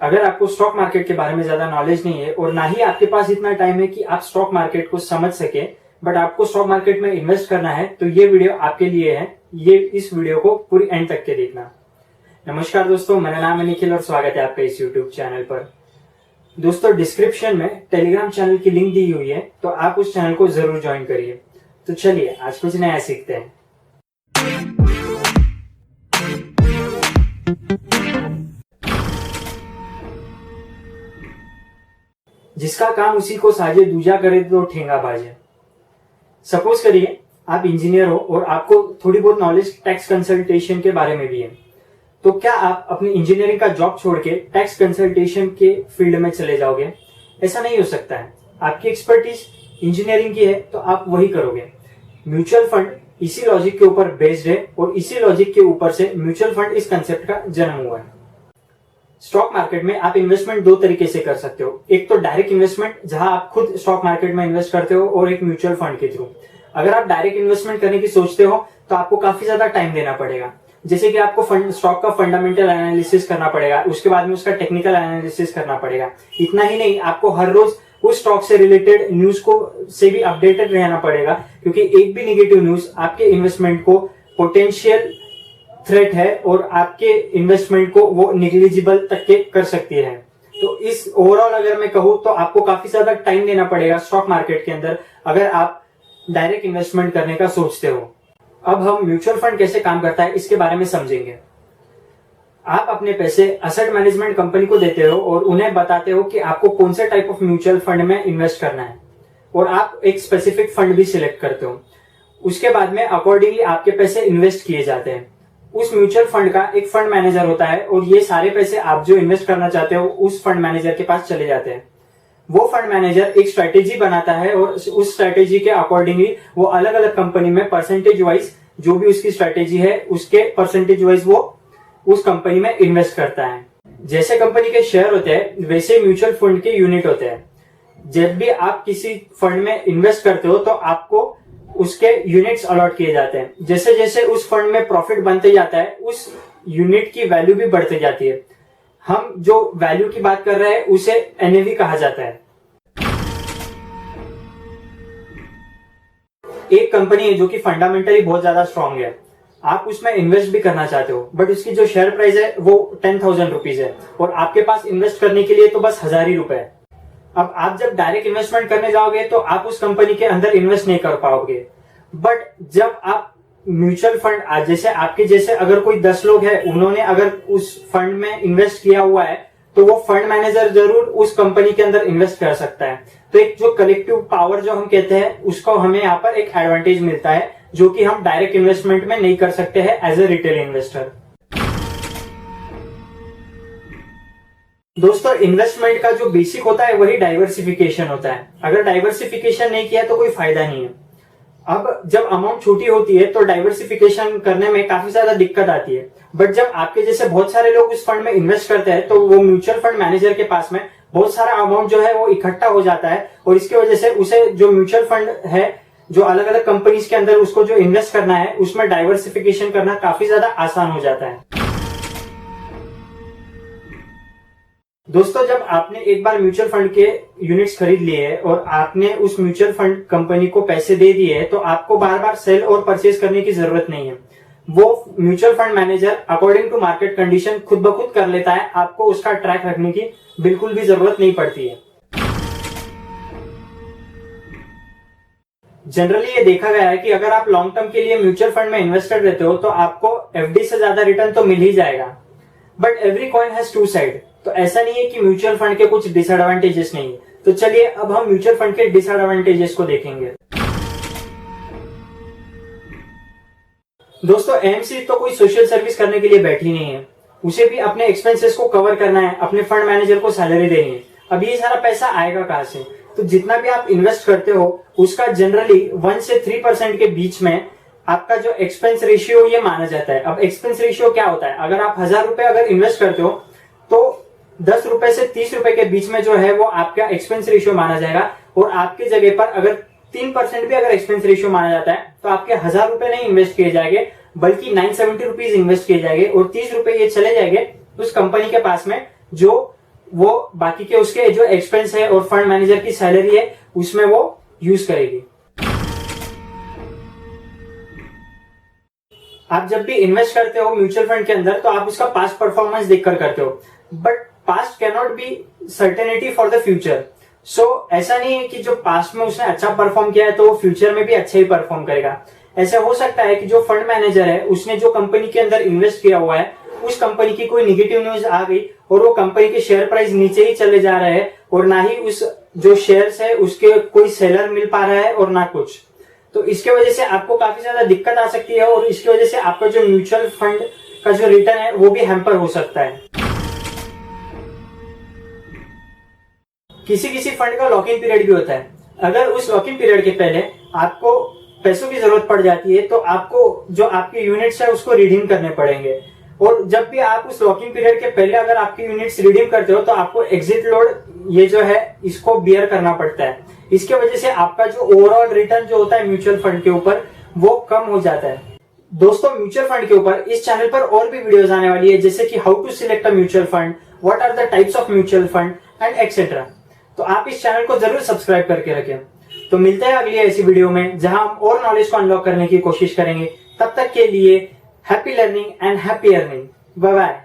अगर आपको stock market के बारे में ज्यादा नॉलेज नहीं है और ना ही आपके पास इतना टाइम है कि आप स्टॉक मार्केट को समझ सके, बट आपको स्टॉक मार्केट में इन्वेस्ट करना है, तो ये वीडियो आपके लिए है। ये इस वीडियो को पूरी एंड तक के देखना। नमस्कार दोस्तों, मेरा नाम है निखिल और स्वागत है आपका इस यूट्यूब चैनल पर। दोस्तों, डिस्क्रिप्शन में टेलीग्राम चैनल की लिंक दी हुई है, तो आप उस चैनल को जरूर ज्वाइन करिए। तो चलिए आज कुछ नया सीखते हैं। जिसका काम उसी को साजे, दूजा करे तो ठेंगा बाजे। सपोज करिए आप इंजीनियर हो और आपको थोड़ी बहुत नॉलेज टैक्स कंसल्टेशन के बारे में भी है, तो क्या आप अपनी इंजीनियरिंग का जॉब छोड़ के टैक्स कंसल्टेशन के फील्ड में चले जाओगे? ऐसा नहीं हो सकता है। आपकी एक्सपर्टीज इंजीनियरिंग की है तो आप वही करोगे। म्यूचुअल फंड इसी लॉजिक के ऊपर बेस्ड है और इसी लॉजिक के ऊपर से म्यूचुअल फंड इस कंसेप्ट का जन्म हुआ है। स्टॉक मार्केट में आप इन्वेस्टमेंट दो तरीके से कर सकते हो। एक तो डायरेक्ट इन्वेस्टमेंट, जहां आप खुद स्टॉक मार्केट में इन्वेस्ट करते हो, और एक म्यूचुअल फंड के थ्रू। अगर आप डायरेक्ट इन्वेस्टमेंट करने की सोचते हो तो आपको काफी ज्यादा टाइम देना पड़ेगा। जैसे कि आपको स्टॉक का फंडामेंटल एनालिसिस करना पड़ेगा, उसके बाद में उसका टेक्निकल एनालिसिस करना पड़ेगा। इतना ही नहीं, आपको हर रोज उस स्टॉक से रिलेटेड न्यूज को से भी अपडेटेड रहना पड़ेगा, क्योंकि एक भी नेगेटिव न्यूज आपके इन्वेस्टमेंट को पोटेंशियल थ्रेट है और आपके इन्वेस्टमेंट को वो निग्लिजिबल तक के कर सकती है। तो इस ओवरऑल अगर मैं कहूं तो आपको काफी ज्यादा टाइम देना पड़ेगा स्टॉक मार्केट के अंदर, अगर आप डायरेक्ट इन्वेस्टमेंट करने का सोचते हो। अब हम म्यूचुअल फंड कैसे काम करता है इसके बारे में समझेंगे। आप अपने पैसे असेट मैनेजमेंट कंपनी को देते हो और उन्हें बताते हो कि आपको कौन से टाइप ऑफ म्यूचुअल फंड में इन्वेस्ट करना है, और आप एक स्पेसिफिक फंड भी सिलेक्ट करते हो। उसके बाद में अकॉर्डिंगली आपके पैसे इन्वेस्ट किए जाते हैं। उस म्यूचुअल फंड का एक फंड मैनेजर होता है और ये सारे पैसे आप जो इन्वेस्ट करना चाहते हो उस फंड मैनेजर के पास चले जाते हैं। वो फंड मैनेजर एक स्ट्रेटेजी बनाता है और उस स्ट्रेटेजी के अकॉर्डिंगली वो अलग अलग कंपनी में परसेंटेज वाइज, जो भी उसकी स्ट्रेटेजी है उसके परसेंटेज वाइज वो उस कंपनी में इन्वेस्ट करता है। जैसे कंपनी के शेयर होते हैं वैसे म्यूचुअल फंड के यूनिट होते हैं। जब भी आप किसी फंड में इन्वेस्ट करते हो तो आपको उसके यूनिट्स अलॉट किए जाते हैं। जैसे जैसे उस फंड में प्रॉफिट बनते जाता है उस यूनिट की वैल्यू भी बढ़ती जाती है। हम जो वैल्यू की बात कर रहे हैं उसे एनएवी कहा जाता है। एक कंपनी है जो कि फंडामेंटली बहुत ज्यादा स्ट्रांग है, आप उसमें इन्वेस्ट भी करना चाहते हो, बट उसकी जो शेयर प्राइस है वो 10,000 रुपीज है और आपके पास इन्वेस्ट करने के लिए तो बस 1,000 ही रुपए है। अब आप जब डायरेक्ट इन्वेस्टमेंट करने जाओगे तो आप उस कंपनी के अंदर इन्वेस्ट नहीं कर पाओगे। बट जब आप म्यूचुअल फंड, जैसे आपके जैसे अगर कोई 10 लोग हैं, उन्होंने अगर उस फंड में इन्वेस्ट किया हुआ है, तो वो फंड मैनेजर जरूर उस कंपनी के अंदर इन्वेस्ट कर सकता है। तो एक जो कलेक्टिव पावर जो हम कहते हैं उसको हमें यहाँ पर एक एडवांटेज मिलता है, जो कि हम डायरेक्ट इन्वेस्टमेंट में नहीं कर सकते हैं एज ए रिटेल इन्वेस्टर। दोस्तों, इन्वेस्टमेंट का जो बेसिक होता है वही डाइवर्सिफिकेशन होता है। अगर डाइवर्सिफिकेशन नहीं किया तो कोई फायदा नहीं है। अब जब अमाउंट छोटी होती है तो डाइवर्सिफिकेशन करने में काफी ज्यादा दिक्कत आती है, बट जब आपके जैसे बहुत सारे लोग उस फंड में इन्वेस्ट करते हैं तो वो म्यूचुअल फंड मैनेजर के पास में बहुत सारा अमाउंट जो है वो इकट्ठा हो जाता है, और इसकी वजह से उसे जो म्यूचुअल फंड है जो अलग अलग कंपनीज के अंदर उसको जो इन्वेस्ट करना है उसमें डाइवर्सिफिकेशन करना काफी ज्यादा आसान हो जाता है। दोस्तों, जब आपने एक बार म्यूचुअल फंड के यूनिट्स खरीद लिए हैं और आपने उस म्यूचुअल फंड कंपनी को पैसे दे दिए हैं, तो आपको बार बार सेल और परचेज करने की जरूरत नहीं है। वो mutual fund manager according to market condition खुद ब खुद कर लेता है। आपको उसका ट्रैक रखने की बिल्कुल भी जरूरत नहीं पड़ती है। जनरली ये देखा गया है कि अगर आप लॉन्ग टर्म के लिए म्यूचुअल फंड में इन्वेस्टेड रहते हो तो आपको एफडी से ज्यादा रिटर्न तो मिल ही जाएगा, but every coin has two side. तो ऐसा नहीं है कि म्यूचुअल फंड के कुछ डिसएडवांटेजेस नहीं है। तो चलिए अब हम म्यूचुअल फंड के डिसएडवांटेजेस को देखेंगे। दोस्तों, एमसी तो कोई सोशल सर्विस करने के लिए बैठी नहीं है, उसे भी अपने एक्सपेंसेस को कवर करना है, अपने फंड मैनेजर को सैलरी देनी है। अब ये सारा पैसा आएगा कहां से? तो जितना भी आप इन्वेस्ट करते हो उसका जनरली 1 से 3% के बीच में आपका जो एक्सपेंस रेशियो ये माना जाता है। अब एक्सपेंस रेशियो क्या होता है? अगर आप 1,000 रुपए अगर इन्वेस्ट करते हो तो 10 रुपए से 30 रुपए के बीच में जो है वो आपका एक्सपेंस रेशियो माना जाएगा, और आपकी जगह पर अगर 3% भी अगर एक्सपेंस रेशियो माना जाता है तो आपके 1,000 रुपए नहीं इन्वेस्ट किए जाएंगे, बल्कि 970 रुपीज इन्वेस्ट किए जाएंगे, और 30 रुपए ये चले जाएंगे उस कंपनी के पास में जो वो बाकी के उसके जो एक्सपेंस है और फंड मैनेजर की सैलरी है उसमें वो यूज करेगी। आप जब भी इन्वेस्ट करते हो म्यूचुअल फंड के अंदर तो आप उसका पास्ट परफॉर्मेंस देखकर करते हो, but past can not be certainty for the future. So ऐसा नहीं है कि जो पास्ट में उसने अच्छा परफॉर्म किया है तो वो फ्यूचर में भी अच्छा ही परफॉर्म करेगा। ऐसा हो सकता है कि जो फंड मैनेजर है उसने जो कंपनी के अंदर इन्वेस्ट किया हुआ है उस कंपनी की कोई निगेटिव न्यूज आ गई और वो कंपनी के शेयर प्राइस नीचे ही चले जा रहे हैं और ना ही उस जो शेयर्स है उसके कोई सेलर मिल पा रहा है और ना कुछ। तो इसके वजह से आपको काफी ज्यादा दिक्कत आ सकती है और इसकी वजह से आपका जो म्यूचुअल फंड का जो रिटर्न है वो भी हैम्पर हो सकता है। किसी किसी फंड का लॉक इन पीरियड भी होता है। अगर उस लॉक इन पीरियड के पहले आपको पैसों की जरूरत पड़ जाती है तो आपको जो आपके यूनिट्स है उसको रिडीम करने पड़ेंगे, और जब भी आप उस लॉक इन पीरियड के पहले अगर आपके यूनिट्स रिडीम करते हो तो आपको एग्जिट लोड ये जो है इसको बियर करना पड़ता है। इसके वजह से आपका जो ओवरऑल रिटर्न जो होता है म्यूचुअल फंड के ऊपर वो कम हो जाता है। दोस्तों म्यूचुअल फंड के ऊपर इस चैनल पर और भी वीडियोस आने वाली है, जैसे कि how to select a mutual fund, what are the types of mutual fund and etcetera. तो आप इस चैनल को जरूर सब्सक्राइब करके रखें। तो मिलते हैं अगली ऐसी वीडियो में जहां हम और नॉलेज को अनलॉक करने की कोशिश करेंगे। तब तक के लिए happy learning and happy earning. Bye bye.